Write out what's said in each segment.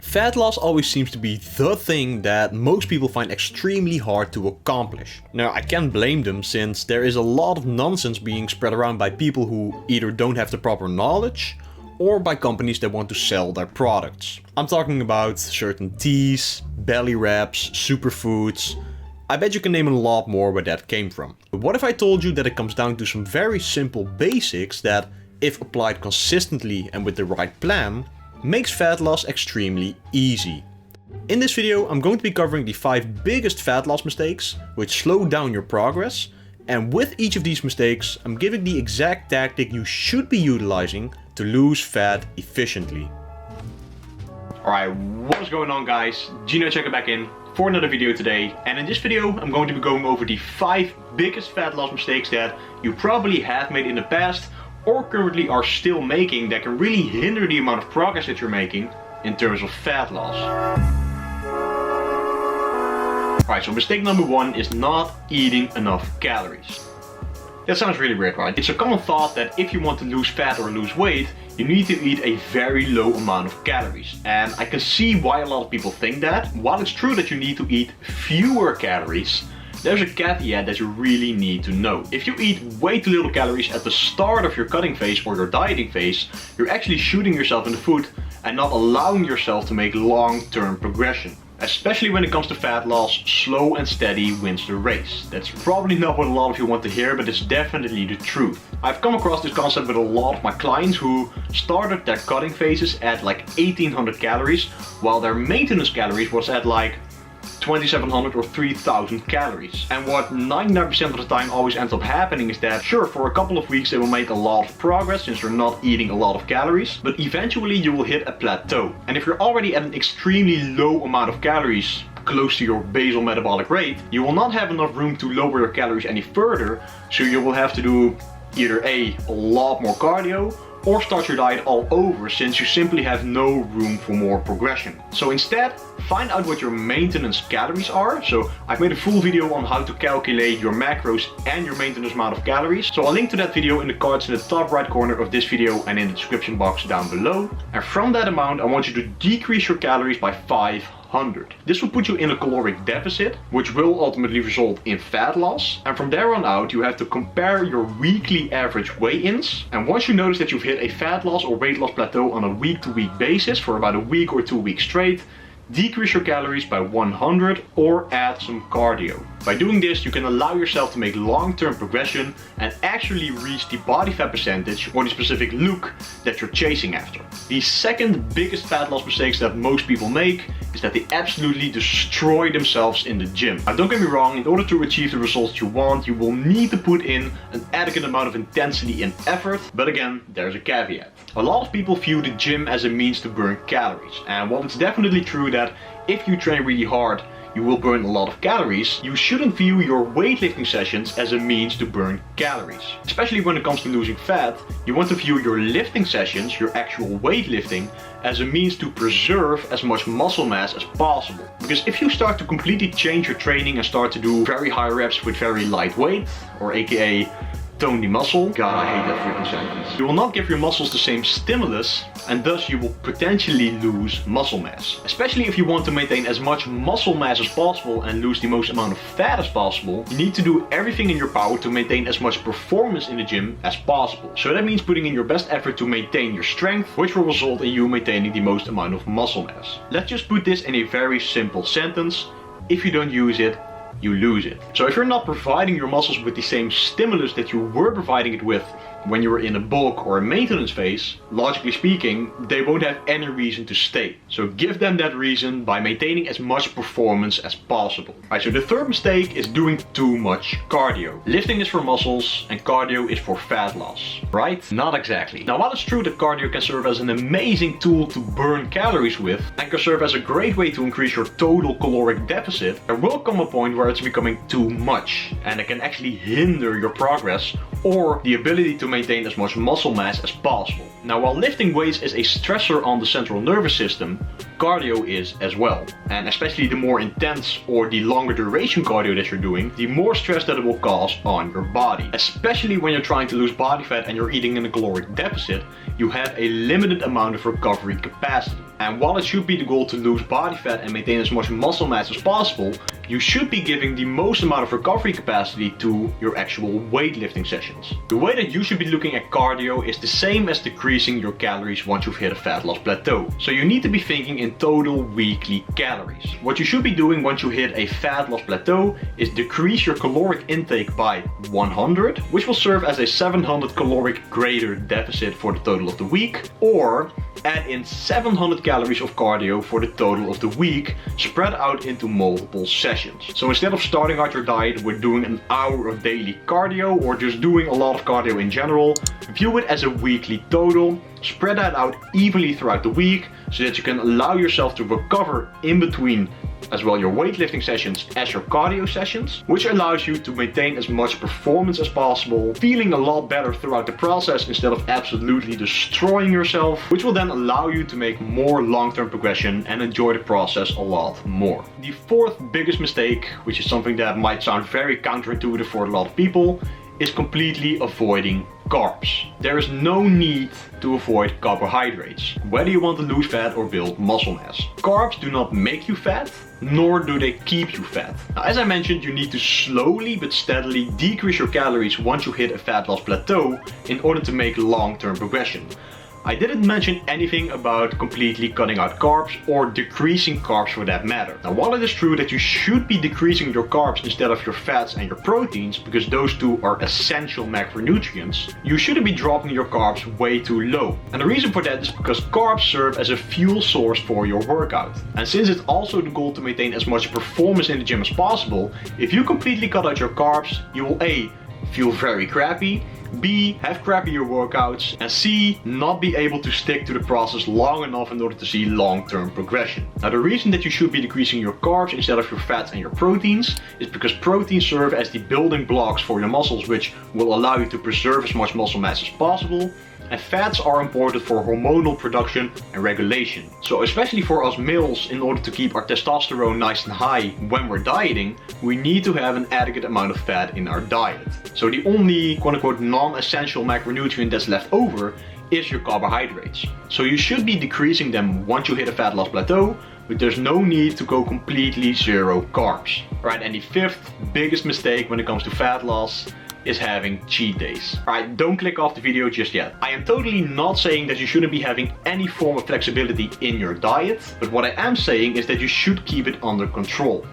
Fat loss always seems to be the thing that most people find extremely hard to accomplish. Now, I can't blame them, since there is a lot of nonsense being spread around by people who either don't have the proper knowledge or by companies that want to sell their products. I'm talking about certain teas, belly wraps, superfoods. I bet you can name a lot more where that came from. But what if I told you that it comes down to some very simple basics that, if applied consistently and with the right plan, makes fat loss extremely easy. In this video, I'm going to be covering the 5 biggest fat loss mistakes which slow down your progress, and with each of these mistakes, I'm giving the exact tactic you should be utilizing to lose fat efficiently. Alright, what's going on guys? Gino checking back in for another video today, and in this video I'm going to be going over the 5 biggest fat loss mistakes that you probably have made in the past or currently are still making that can really hinder the amount of progress that you're making in terms of fat loss. Alright, so mistake number 1 is not eating enough calories. That sounds really weird, right? It's a common thought that if you want to lose fat or lose weight, you need to eat a very low amount of calories. And I can see why a lot of people think that. While it's true that you need to eat fewer calories, there's a caveat that you really need to know. If you eat way too little calories at the start of your cutting phase or your dieting phase, you're actually shooting yourself in the foot and not allowing yourself to make long-term progression. Especially when it comes to fat loss, slow and steady wins the race. That's probably not what a lot of you want to hear, but it's definitely the truth. I've come across this concept with a lot of my clients who started their cutting phases at like 1800 calories, while their maintenance calories was at like 2700 or 3000 calories. And what 99% of the time always ends up happening is that, sure, for a couple of weeks they will make a lot of progress since you're not eating a lot of calories, but eventually you will hit a plateau. And if you're already at an extremely low amount of calories, close to your basal metabolic rate, you will not have enough room to lower your calories any further, so you will have to do either a lot more cardio or start your diet all over, since you simply have no room for more progression. So instead, find out what your maintenance calories are. So I've made a full video on how to calculate your macros and your maintenance amount of calories. So I'll link to that video in the cards in the top right corner of this video and in the description box down below. And from that amount, I want you to decrease your calories by 500. This will put you in a caloric deficit, which will ultimately result in fat loss. And from there on out, you have to compare your weekly average weigh-ins. And once you notice that you've hit a fat loss or weight loss plateau on a week-to-week basis for about a week or 2 weeks straight, decrease your calories by 100 or add some cardio. By doing this, you can allow yourself to make long-term progression and actually reach the body fat percentage or the specific look that you're chasing after. The second biggest fat loss mistakes that most people make is that they absolutely destroy themselves in the gym. Now don't get me wrong, in order to achieve the results you want, you will need to put in an adequate amount of intensity and effort, but again, there's a caveat. A lot of people view the gym as a means to burn calories, and while it's definitely true that if you train really hard, you will burn a lot of calories, you shouldn't view your weightlifting sessions as a means to burn calories. Especially when it comes to losing fat, you want to view your lifting sessions, your actual weightlifting, as a means to preserve as much muscle mass as possible. Because if you start to completely change your training and start to do very high reps with very light weight, or aka tone the muscle, God, I hate that freaking sentence, you will not give your muscles the same stimulus, and thus you will potentially lose muscle mass. Especially if you want to maintain as much muscle mass as possible and lose the most amount of fat as possible, you need to do everything in your power to maintain as much performance in the gym as possible. So that means putting in your best effort to maintain your strength, which will result in you maintaining the most amount of muscle mass. Let's just put this in a very simple sentence: if you don't use it, you lose it. So if you're not providing your muscles with the same stimulus that you were providing it with when you were in a bulk or a maintenance phase, logically speaking, they won't have any reason to stay. So give them that reason by maintaining as much performance as possible. Alright, so the third mistake is doing too much cardio. Lifting is for muscles and cardio is for fat loss, right? Not exactly. Now, while it's true that cardio can serve as an amazing tool to burn calories with and can serve as a great way to increase your total caloric deficit, there will come a point where it's becoming too much and it can actually hinder your progress or the ability to maintain as much muscle mass as possible. Now, while lifting weights is a stressor on the central nervous system, cardio is as well. And especially the more intense or the longer duration cardio that you're doing, the more stress that it will cause on your body. Especially when you're trying to lose body fat and you're eating in a caloric deficit, you have a limited amount of recovery capacity. And while it should be the goal to lose body fat and maintain as much muscle mass as possible, you should be giving the most amount of recovery capacity to your actual weightlifting sessions. The way that you should be looking at cardio is the same as decreasing your calories once you've hit a fat loss plateau. So you need to be thinking in total weekly calories. What you should be doing once you hit a fat loss plateau is decrease your caloric intake by 100, which will serve as a 700 caloric greater deficit for the total of the week, or add in 700 calories of cardio for the total of the week, spread out into multiple sessions. So instead of starting out your diet with doing an hour of daily cardio or just doing a lot of cardio in general, view it as a weekly total, spread that out evenly throughout the week so that you can allow yourself to recover in between as well your weightlifting sessions as your cardio sessions, which allows you to maintain as much performance as possible, feeling a lot better throughout the process instead of absolutely destroying yourself, which will then allow you to make more long-term progression and enjoy the process a lot more. The fourth biggest mistake, which is something that might sound very counterintuitive for a lot of people, is completely avoiding carbs. There is no need to avoid carbohydrates, whether you want to lose fat or build muscle mass. Carbs do not make you fat, nor do they keep you fat. Now, as I mentioned, you need to slowly but steadily decrease your calories once you hit a fat loss plateau in order to make long-term progression. I didn't mention anything about completely cutting out carbs or decreasing carbs for that matter. Now, while it is true that you should be decreasing your carbs instead of your fats and your proteins, because those two are essential macronutrients, you shouldn't be dropping your carbs way too low. And the reason for that is because carbs serve as a fuel source for your workout. And since it's also the goal to maintain as much performance in the gym as possible, if you completely cut out your carbs, you will A, feel very crappy, B, have crappier workouts, and C, not be able to stick to the process long enough in order to see long-term progression. Now, the reason that you should be decreasing your carbs instead of your fats and your proteins is because proteins serve as the building blocks for your muscles, which will allow you to preserve as much muscle mass as possible, and fats are important for hormonal production and regulation. So especially for us males, in order to keep our testosterone nice and high when we're dieting, we need to have an adequate amount of fat in our diet. So the only quote-unquote non-essential macronutrient that's left over is your carbohydrates. So you should be decreasing them once you hit a fat loss plateau, but there's no need to go completely zero carbs. Alright, and the fifth biggest mistake when it comes to fat loss is having cheat days. Alright, don't click off the video just yet. I am totally not saying that you shouldn't be having any form of flexibility in your diet, but what I am saying is that you should keep it under control.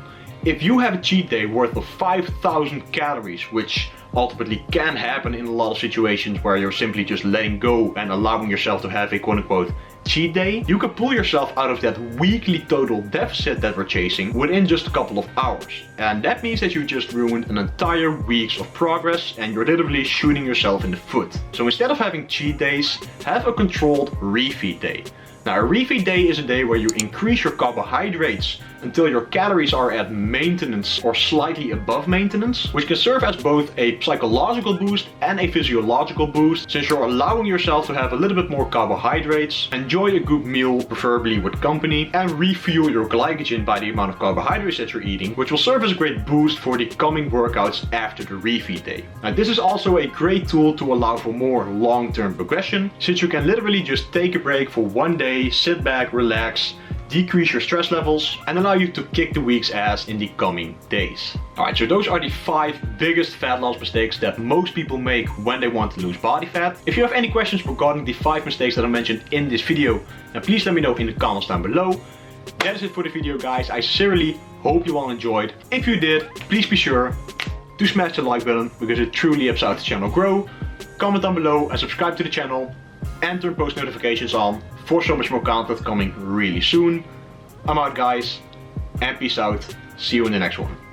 If you have a cheat day worth of 5,000 calories, which ultimately can happen in a lot of situations where you're simply just letting go and allowing yourself to have a quote-unquote cheat day, you can pull yourself out of that weekly total deficit that we're chasing within just a couple of hours. And that means that you just ruined an entire week's of progress and you're literally shooting yourself in the foot. So instead of having cheat days, have a controlled refeed day. Now, a refeed day is a day where you increase your carbohydrates until your calories are at maintenance or slightly above maintenance, which can serve as both a psychological boost and a physiological boost, since you're allowing yourself to have a little bit more carbohydrates, enjoy a good meal, preferably with company, and refuel your glycogen by the amount of carbohydrates that you're eating, which will serve as a great boost for the coming workouts after the refeed day. Now, this is also a great tool to allow for more long-term progression, since you can literally just take a break for one day, sit back, relax, decrease your stress levels, and allow you to kick the week's ass in the coming days. Alright, so those are the 5 biggest fat loss mistakes that most people make when they want to lose body fat. If you have any questions regarding the 5 mistakes that I mentioned in this video, then please let me know in the comments down below. That is it for the video, guys. I sincerely hope you all enjoyed. If you did, please be sure to smash the like button, because it truly helps out the channel grow. Comment down below and subscribe to the channel, and turn post notifications on for so much more content coming really soon. I'm out, guys, and peace out. See you in the next one.